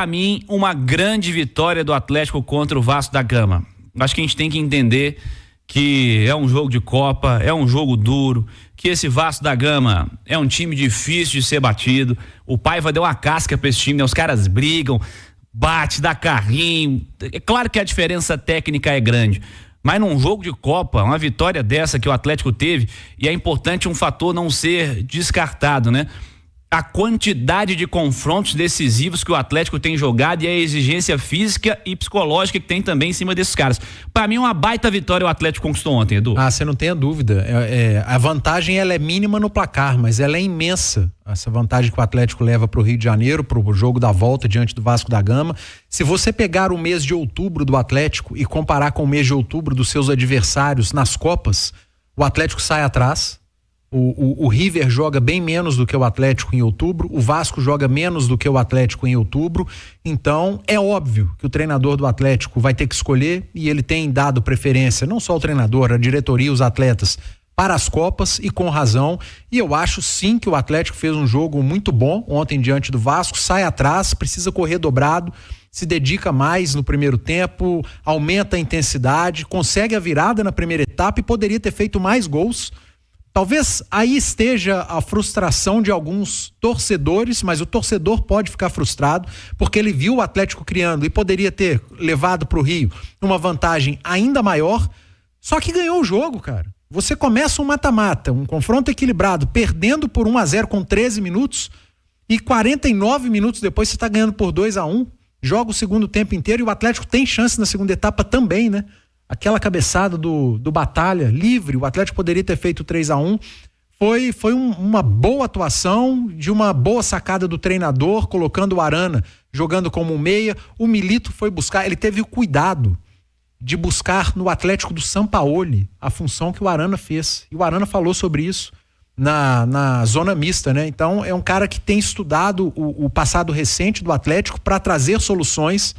Para mim, uma grande vitória do Atlético contra o Vasco da Gama. Acho que a gente tem que entender que é um jogo de Copa, é um jogo duro, que esse Vasco da Gama é um time difícil de ser batido. O Paiva deu uma casca para esse time, né? Os caras brigam, bate, dá carrinho. É claro que a diferença técnica é grande, mas num jogo de Copa, uma vitória dessa que o Atlético teve, e é importante um fator não ser descartado, né? A quantidade de confrontos decisivos que o Atlético tem jogado e a exigência física e psicológica que tem também em cima desses caras. Para mim, uma baita vitória o Atlético conquistou ontem, Edu. Você não tenha dúvida. A vantagem ela é mínima no placar, mas ela é imensa. Essa vantagem que o Atlético leva para o Rio de Janeiro, para o jogo da volta diante do Vasco da Gama. Se você pegar o mês de outubro do Atlético e comparar com o mês de outubro dos seus adversários nas Copas, o Atlético sai atrás. O River joga bem menos do que o Atlético em outubro, o Vasco joga menos do que o Atlético em outubro, então é óbvio que o treinador do Atlético vai ter que escolher, e ele tem dado preferência, não só o treinador, a diretoria, os atletas, para as Copas, e com razão, e eu acho sim que o Atlético fez um jogo muito bom ontem diante do Vasco, sai atrás, precisa correr dobrado, se dedica mais no primeiro tempo, aumenta a intensidade, consegue a virada na primeira etapa e poderia ter feito mais gols. Talvez aí esteja a frustração de alguns torcedores, mas o torcedor pode ficar frustrado porque ele viu o Atlético criando e poderia ter levado para o Rio uma vantagem ainda maior, só que ganhou o jogo, cara. Você começa um mata-mata, um confronto equilibrado, perdendo por 1-0 com 13 minutos e 49 minutos depois você está ganhando por 2-1, joga o segundo tempo inteiro e o Atlético tem chance na segunda etapa também, né? Aquela cabeçada do Batalha, livre, o Atlético poderia ter feito 3-1. Foi uma boa atuação, de uma boa sacada do treinador, colocando o Arana jogando como um meia. O Milito foi buscar, ele teve o cuidado de buscar no Atlético do Sampaoli a função que o Arana fez. E o Arana falou sobre isso na zona mista, né? Então é um cara que tem estudado o passado recente do Atlético para trazer soluções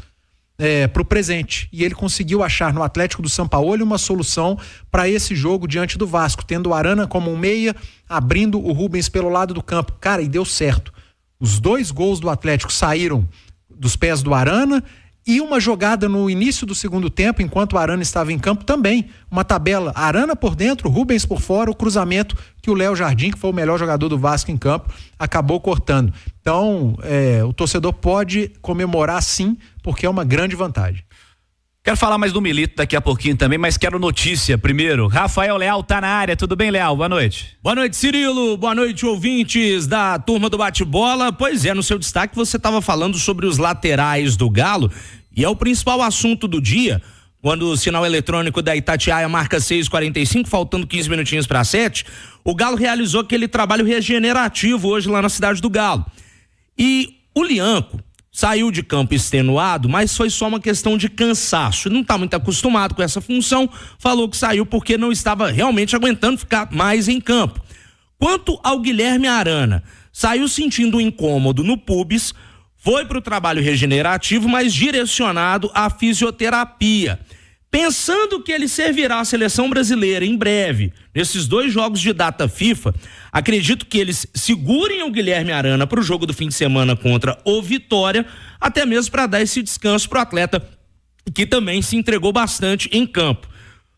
para o presente, e ele conseguiu achar no Atlético do Sampaoli uma solução para esse jogo diante do Vasco, tendo o Arana como um meia, abrindo o Rubens pelo lado do campo, cara, e deu certo. Os 2 gols do Atlético saíram dos pés do Arana, e uma jogada no início do segundo tempo, enquanto o Arana estava em campo também, uma tabela, Arana por dentro, Rubens por fora, o cruzamento que o Léo Jardim, que foi o melhor jogador do Vasco em campo, acabou cortando. Então, o torcedor pode comemorar sim, porque é uma grande vantagem. Quero falar mais do Milito daqui a pouquinho também, mas quero notícia primeiro. Rafael Leal tá na área, tudo bem, Leal? Boa noite. Boa noite, Cirilo, boa noite, ouvintes da turma do bate-bola. Pois é, no seu destaque você estava falando sobre os laterais do Galo, e é o principal assunto do dia, quando o sinal eletrônico da Itatiaia marca 6h45, faltando 15 minutinhos para 7, o Galo realizou aquele trabalho regenerativo hoje lá na cidade do Galo. E o Lianco saiu de campo extenuado, mas foi só uma questão de cansaço. Não está muito acostumado com essa função, falou que saiu porque não estava realmente aguentando ficar mais em campo. Quanto ao Guilherme Arana, saiu sentindo um incômodo no pubis, foi para o trabalho regenerativo, mas direcionado à fisioterapia. Pensando que ele servirá à seleção brasileira em breve, nesses 2 jogos de data FIFA, acredito que eles segurem o Guilherme Arana para o jogo do fim de semana contra o Vitória, até mesmo para dar esse descanso para o atleta, que também se entregou bastante em campo.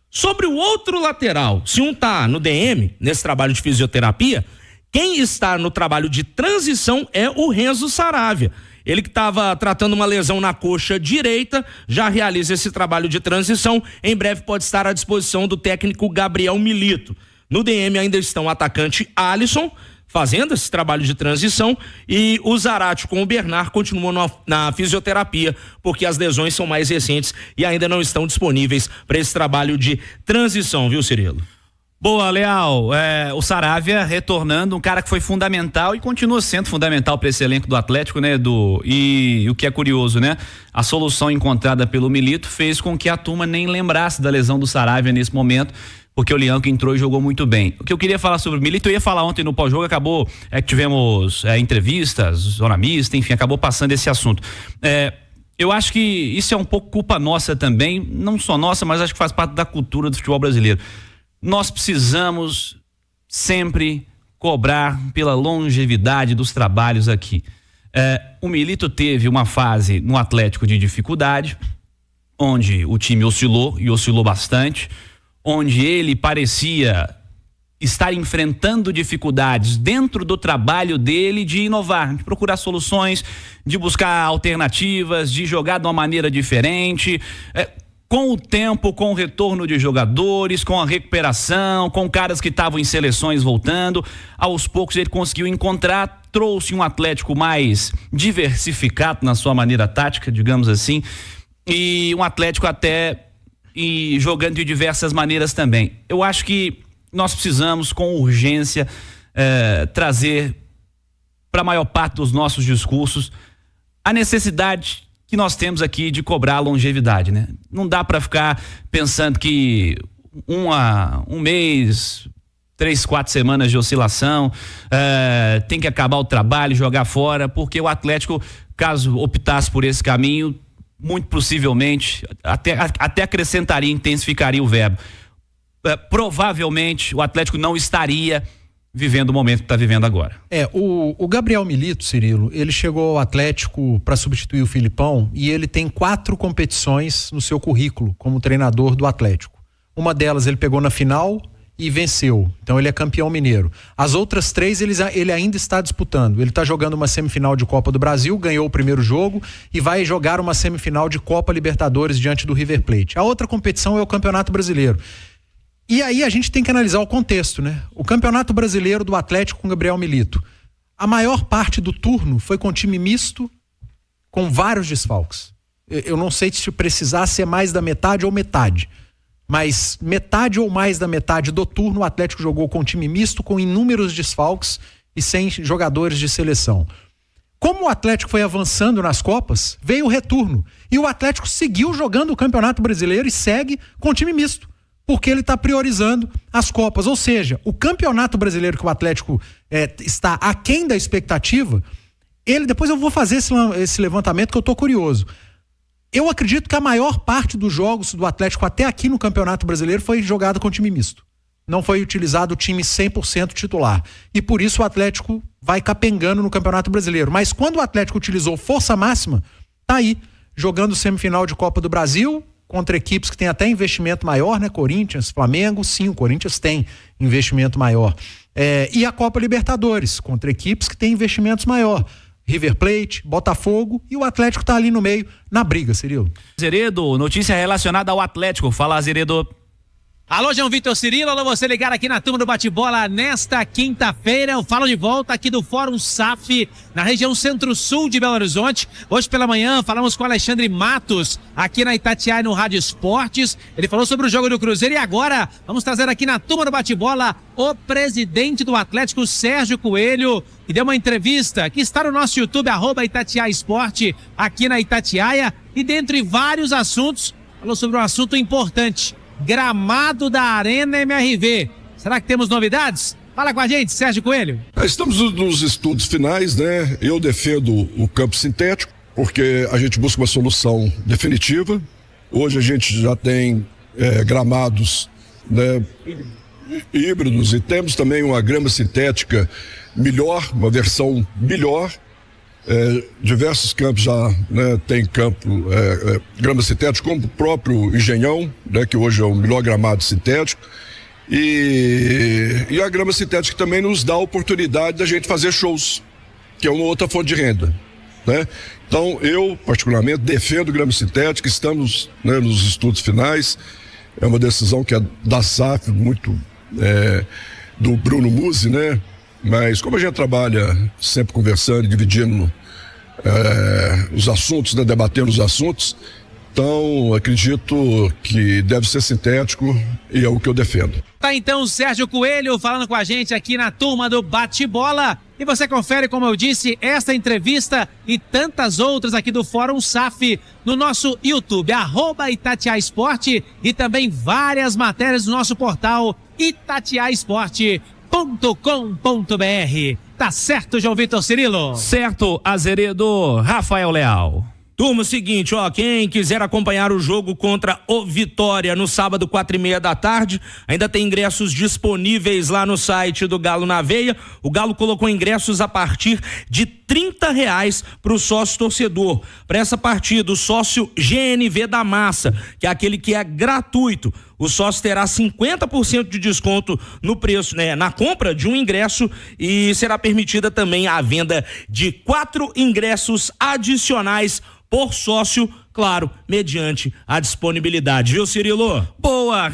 Sobre o outro lateral, se um tá no DM, nesse trabalho de fisioterapia, quem está no trabalho de transição é o Renzo Saravia. Ele que estava tratando uma lesão na coxa direita, já realiza esse trabalho de transição. Em breve pode estar à disposição do técnico Gabriel Milito. No DM ainda estão o atacante Alisson, fazendo esse trabalho de transição, e o Zarate com o Bernard continuam na fisioterapia, porque as lesões são mais recentes e ainda não estão disponíveis para esse trabalho de transição, viu, Cirilo? Boa, Leal, o Saravia retornando, um cara que foi fundamental e continua sendo fundamental para esse elenco do Atlético, né, Edu? E o que é curioso, né? A solução encontrada pelo Milito fez com que a turma nem lembrasse da lesão do Saravia nesse momento, porque o Lianco entrou e jogou muito bem. O que eu queria falar sobre o Milito, eu ia falar ontem no pós-jogo, acabou que tivemos entrevistas, zona mista, enfim, acabou passando esse assunto. Eu acho que isso é um pouco culpa nossa também, não só nossa, mas acho que faz parte da cultura do futebol brasileiro. Nós precisamos sempre cobrar pela longevidade dos trabalhos aqui. O Milito teve uma fase no Atlético de dificuldade, onde o time oscilou e oscilou bastante, onde ele parecia estar enfrentando dificuldades dentro do trabalho dele de inovar, de procurar soluções, de buscar alternativas, de jogar de uma maneira diferente. Com o tempo, com o retorno de jogadores, com a recuperação, com caras que estavam em seleções voltando, aos poucos ele conseguiu encontrar, trouxe um Atlético mais diversificado na sua maneira tática, digamos assim, e um Atlético até jogando de diversas maneiras também. Eu acho que nós precisamos, com urgência, trazer para a maior parte dos nossos discursos a necessidade que nós temos aqui de cobrar a longevidade, né? Não dá para ficar pensando que um mês, 3, 4 semanas de oscilação, tem que acabar o trabalho, jogar fora, porque o Atlético, caso optasse por esse caminho, muito possivelmente até acrescentaria, intensificaria o verbo. Provavelmente o Atlético não estaria vivendo o momento que está vivendo agora. O Gabriel Milito, Cirilo, ele chegou ao Atlético para substituir o Filipão e ele tem 4 competições no seu currículo como treinador do Atlético. Uma delas ele pegou na final e venceu, então ele é campeão mineiro. As outras 3 ele ainda está disputando. Ele está jogando uma semifinal de Copa do Brasil, ganhou o primeiro jogo e vai jogar uma semifinal de Copa Libertadores diante do River Plate. A outra competição é o Campeonato Brasileiro. E aí a gente tem que analisar o contexto, né? O Campeonato Brasileiro do Atlético com Gabriel Milito. A maior parte do turno foi com time misto, com vários desfalques. Eu não sei se precisar ser mais da metade ou metade, mas metade ou mais da metade do turno o Atlético jogou com time misto, com inúmeros desfalques e sem jogadores de seleção. Como o Atlético foi avançando nas Copas, veio o retorno. E o Atlético seguiu jogando o Campeonato Brasileiro e segue com time misto, porque ele está priorizando as Copas. Ou seja, o Campeonato Brasileiro que o Atlético está aquém da expectativa, depois eu vou fazer esse levantamento que eu estou curioso. Eu acredito que a maior parte dos jogos do Atlético até aqui no Campeonato Brasileiro foi jogado com time misto. Não foi utilizado o time 100% titular. E por isso o Atlético vai capengando no Campeonato Brasileiro. Mas quando o Atlético utilizou força máxima, tá aí, jogando semifinal de Copa do Brasil, contra equipes que têm até investimento maior, né? Corinthians, Flamengo, sim, o Corinthians tem investimento maior. E a Copa Libertadores, contra equipes que têm investimentos maior. River Plate, Botafogo, e o Atlético tá ali no meio, na briga, Cirilo. Zeredo, notícia relacionada ao Atlético. Fala, Zeredo. Alô, João Vitor Cirilo, alô, você ligado aqui na turma do Bate-Bola nesta quinta-feira. Eu falo de volta aqui do Fórum SAF, na região centro-sul de Belo Horizonte. Hoje pela manhã falamos com o Alexandre Matos, aqui na Itatiaia, no Rádio Esportes. Ele falou sobre o jogo do Cruzeiro e agora vamos trazer aqui na turma do Bate-Bola o presidente do Atlético, Sérgio Coelho, que deu uma entrevista que está no nosso YouTube, @Itatiaia Esporte, aqui na Itatiaia. E dentre vários assuntos, falou sobre um assunto importante: gramado da Arena MRV. Será que temos novidades? Fala com a gente, Sérgio Coelho. Estamos nos estudos finais, né? Eu defendo o campo sintético, porque a gente busca uma solução definitiva. Hoje a gente já tem gramados, né, híbridos, e temos também uma grama sintética melhor, uma versão melhor. Diversos campos já, né, tem campo grama sintética, como o próprio Engenhão, né, que hoje é o melhor gramado sintético, e a grama sintética também nos dá a oportunidade da gente fazer shows, que é uma outra fonte de renda, né? Então eu particularmente defendo grama sintética. Estamos, né, nos estudos finais. É uma decisão que é da SAF, muito do Bruno Musi, né? Mas como a gente trabalha sempre conversando e dividindo os assuntos, né, debatendo os assuntos, então acredito que deve ser sintético e é o que eu defendo. Tá então o Sérgio Coelho falando com a gente aqui na turma do Bate-Bola. E você confere, como eu disse, esta entrevista e tantas outras aqui do Fórum SAF no nosso YouTube, @Itatiaia Esporte, e também várias matérias do nosso portal itatiaesporte.com.br. Tá certo, João Vitor Cirilo? Certo, Azeredo. Rafael Leal. Turma, seguinte, ó, quem quiser acompanhar o jogo contra o Vitória no sábado, 4:30 da tarde, ainda tem ingressos disponíveis lá no site do Galo na Veia. O Galo colocou ingressos a partir de R$30 para o sócio torcedor. Para essa partida, o sócio GNV da Massa, que é aquele que é gratuito, o sócio terá 50% de desconto no preço, né, na compra de um ingresso, e será permitida também a venda de 4 ingressos adicionais por sócio, claro, mediante a disponibilidade, viu, Cirilo? Boa,